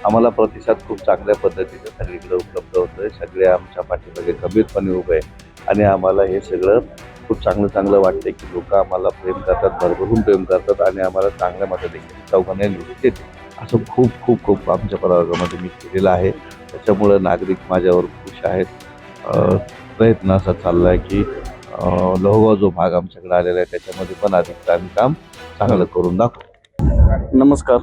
आम्हाला प्रतिसाद खूप चांगल्या पद्धतीने सगळीकडे उपलब्ध होतोय. सगळे आमच्या पाठीमागे खंबीरपणे उभे आहे आणि आम्हाला हे सगळं खूप चांगलं वाटतंय की लोक आम्हाला प्रेम करतात, भरभरून प्रेम करतात आणि आम्हाला चांगल्या मतादेखील चौघांना निवडून देते. असं खूप आमच्या प्रभागामध्ये मी केलेलं आहे. त्याच्यामुळं नागरिक माझ्यावर खुश आहेत. प्रयत्न असा चालला आहे की लोहगाव जो भाग आमच्याकडे आलेला आहे त्याच्यामध्ये पण अधिक आम्ही काम चांगलं करून दाखवू. नमस्कार,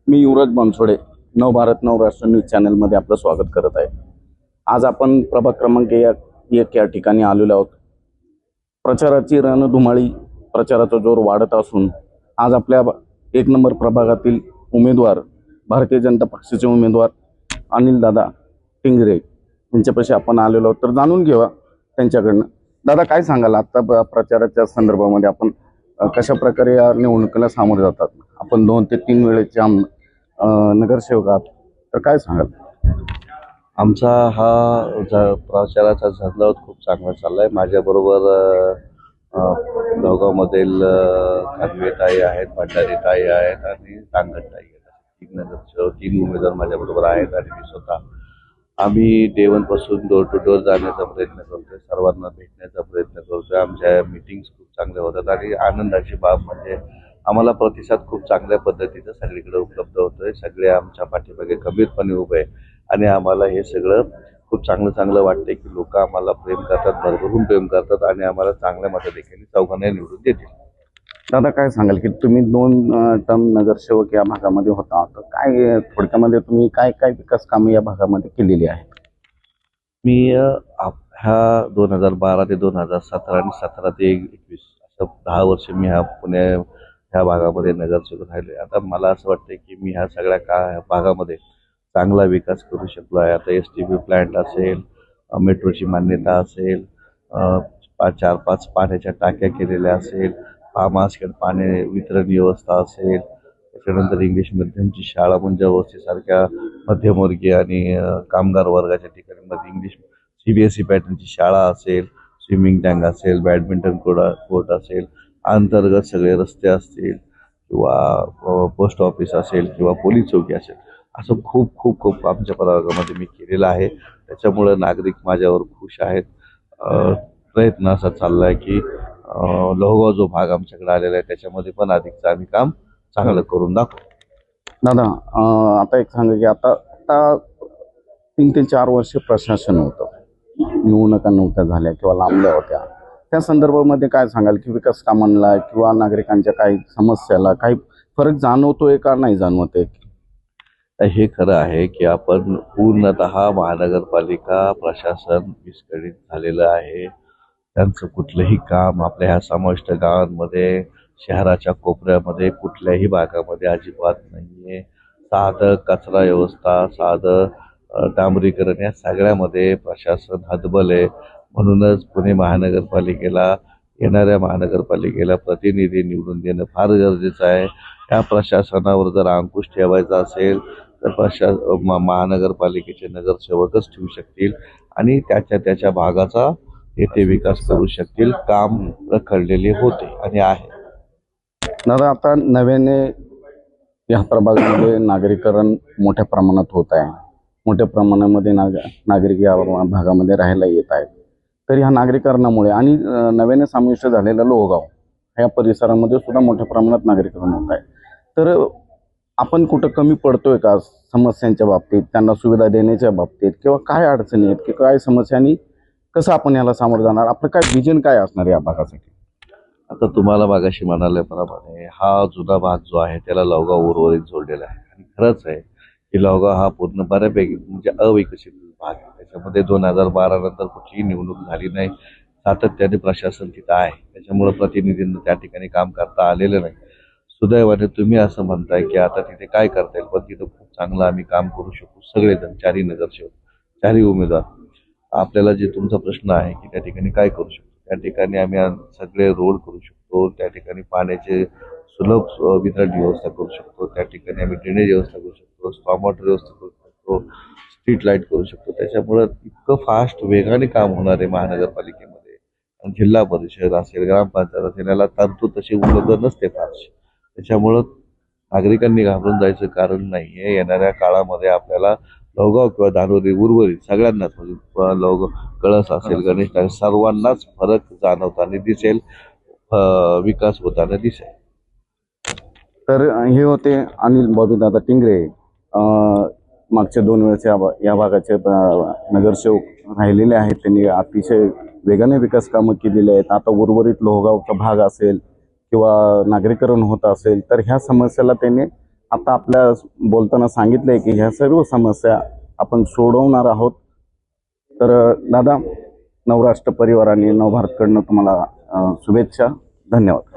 मी युवराज बनसोडे, नवभारत नवराष्ट्र न्यूज चॅनलमध्ये आपलं स्वागत करत आहे. आज आपण प्रभाग क्रमांक 1 या ठिकाणी आलेलो आहोत. प्रचाराची रणधुमाळी, प्रचाराचा जोर वाढत असून आज आपल्या 1 नंबर प्रभागातील उमेदवार, भारतीय जनता पक्षाचे उमेदवार अनिल दादा टिंगरे यांच्यापाशी आपण आलेलो आहोत. तर जाणून घेऊया त्यांच्याकडनं. दादा, काय सांगाल आता प्रचाराच्या संदर्भामध्ये आपण कशा प्रकारे या निवडणुकीला सामोरे जातात? आपण 2 ते 3 वेळेचे नगरसेवक आहात, तर काय सांगाल? आमचा हा प्रचाराचा झंझावात खूप चांगला चाललाय. माझ्याबरोबर लोहगावमधील खानवेताई आहेत, भंडारीताई आहेत आणि तांगडताई आहेत. 3 उमेदवार माझ्याबरोबर आहेत आणि मी स्वतः. आम्ही पासून डोर टू डोर जाण्याचा प्रयत्न करतोय, सर्वांना भेटण्याचा प्रयत्न करतोय. आमच्या मीटिंग्स खूप चांगल्या होतात आणि आनंदाची बाब म्हणजे आम्हाला प्रतिसाद खूप चांगल्या पद्धतीचा सगळीकडे उपलब्ध होतोय. सगळे आमच्या पाठीमागे खंबीरपणे उभे आहे आणि आम्हाला हे सगळं खूप चांगलं वाटतंय की लोक आम्हाला प्रेम करतात, भरभरून प्रेम करतात आणि आम्हाला चांगल्या मताधिक्याने चौघांना निवडून देतील. दादा, काय सांगाल की तुम्ही 2 टर्म नगरसेवक या भागामध्ये होता, तर काय थोडक्यामध्ये तुम्ही काय काय विकास कामे या भागामध्ये केलेली आहेत? मी ह्या 2012 ते 2017 आणि 17 ते 21 असं 10 वर्ष मी ह्या भागामध्ये नगरसेवक राहिले. आता मला असं वाटतंय की मी ह्या सगळ्या भागामध्ये चांगला विकास करू शकलो आहे. आता STP प्लॅन्ट असेल, मेट्रोची मान्यता असेल, 4-5 पाण्याच्या टाक्या केलेल्या असेल, फार्म हाऊसकडे पाणी वितरण व्यवस्था असेल, त्याच्यानंतर इंग्लिश माध्यमची शाळा म्हणजे वस्तीसारख्या मध्यमवर्गीय आणि कामगार वर्गाच्या ठिकाणी मध्ये इंग्लिश CBSE पॅटर्नची शाळा असेल, स्विमिंग टँक असेल, बॅडमिंटन कोर्ट असेल, अंतर्गत सगळे रस्ते असतील किंवा पोस्ट ऑफिस असेल किंवा पोलीस चौकी असेल, असं खूप आमच्या प्रभागामध्ये मी केलेलं आहे. त्याच्यामुळं नागरिक माझ्यावर खुश आहेत. प्रयत्न असा चालला आहे की लोहगाव जो भाग आमच्याकडे आलेला आहे त्याच्यामध्ये पण अधिकचं आम्ही काम चांगलं करून दाखवू. दादा, आता एक सांगा की आता आता 3 ते 4 वर्ष प्रशासन होतं, निवडणुका नव्हत्या झाल्या किंवा लांबल्या होत्या, त्या संदर्भामध्ये काय सांगाल की विकास कामांना किंवा नागरिकांच्या काही समस्याला काही फरक जाणवतोय का नाही जाणवत आहे? हे खरं आहे की आपण पूर्णतः महानगरपालिका प्रशासन विस्कळीत झालेलं आहे. त्यांचं कुठलंही काम आपल्या ह्या समाविष्ट गावांमध्ये, शहराच्या कोपऱ्यामध्ये, कुठल्याही भागामध्ये अजिबात नाहीये. साधं कचरा व्यवस्था, साधं डांबरीकरण या सगळ्यामध्ये प्रशासन हतबल आहे. म्हणूनच पुणे महानगरपालिकेला, येणाऱ्या महानगरपालिकेला प्रतिनिधी निवडून देणं फार गरजेचं आहे. या प्रशासनावर जर अंकुश ठेवायचा असेल तर महानगरपालिकेचे नगरसेवकच ठेवू शकतील आणि त्याच्या भागाचा येथे विकास करू शकतील. काम रखडलेले होते आणि आहे. दादा, आता नव्याने या प्रभागामध्ये नागरीकरण मोठ्या प्रमाणात होत आहे. मोठ्या प्रमाणामध्ये नागरिक या भागामध्ये राहायला येत आहेत. तर ह्या नागरीकरणामुळे आणि नव्याने समाविष्ट झालेलं लोहगाव ह्या परिसरामध्ये सुद्धा मोठ्या प्रमाणात नागरीकरण होत आहे. तर आपण कुठं कमी पडतोय का समस्यांच्या बाबतीत, त्यांना सुविधा देण्याच्या बाबतीत, किंवा काय अडचणी आहेत की काय समस्यांनी कसं आपण याला सामोरं जाणार? आपलं काय विजन काय असणार या भागासाठी? आता तुम्हाला मागाशी म्हणाल्याप्रमाणे हा जुना भाग जो आहे त्याला लोहगाव उर्वरित जोडलेला आहे आणि खरंच आहे की लोहगाव हा पूर्ण बऱ्यापैकी म्हणजे अविकसित भाग आहे. त्याच्यामध्ये 2012 नंतर कुठलीही निवडणूक झाली नाही. सातत्याने प्रशासन तिथं आहे, त्याच्यामुळं प्रतिनिधींना त्या ठिकाणी काम करता आलेलं नाही. सुदैवाने तुम्ही असं म्हणताय की आता तिथे काय करता येईल, पण तिथं खूप चांगलं आम्ही काम करू शकू. सगळेजण, 4ही नगरसेवक, 4ही उमेदवार. आपल्याला जे तुमचा प्रश्न आहे की त्या ठिकाणी काय करू शकतो, त्या ठिकाणी आम्ही सगळे रोड करू शकतो, त्या ठिकाणी पाण्याचे सुलभ वितरण व्यवस्था करू शकतो, त्या ठिकाणी आम्ही ड्रेनेज व्यवस्था करू शकतो, स्टॉर्म वॉटर व्यवस्था करू शकतो, स्ट्रीट लाईट करू शकतो. त्याच्यामुळं इतकं फास्ट वेगाने काम होणार आहे महानगरपालिकेमध्ये. आणि जिल्हा परिषद असेल, ग्रामपंचायत असेल, याला तरतूद तशी उपलब्ध नसते फारशी. त्याच्यामुळं नागरिकांनी घाबरून जायचं कारण नाही आहे. येणाऱ्या काळामध्ये आपल्याला लोहगाव किंवा दानोरी उर्वरित सगळ्यांनाच म्हणजे कळस असेल, गणेश असेल, सर्वांनाच फरक जाणवताना दिसेल, विकास होताना दिसेल. तर हे होते अनिल बॉबीदादा टिंगरे, मागच्या 2 वेळेस या भागाचे नगरसेवक राहिलेले आहेत. त्यांनी अतिशय वेगाने विकास कामं केलेली आहेत. आता उर्वरित लोहगावचा भाग असेल किंवा नागरीकरण होत असेल तर ह्या समस्याला त्यांनी आता आपल्या बोलताना सांगितलंय की ह्या सर्व समस्या आपण सोडवणार आहोत. तर दादा, नवराष्ट्र परिवार आणि नवभारतकडनं तुम्हाला शुभेच्छा. धन्यवाद.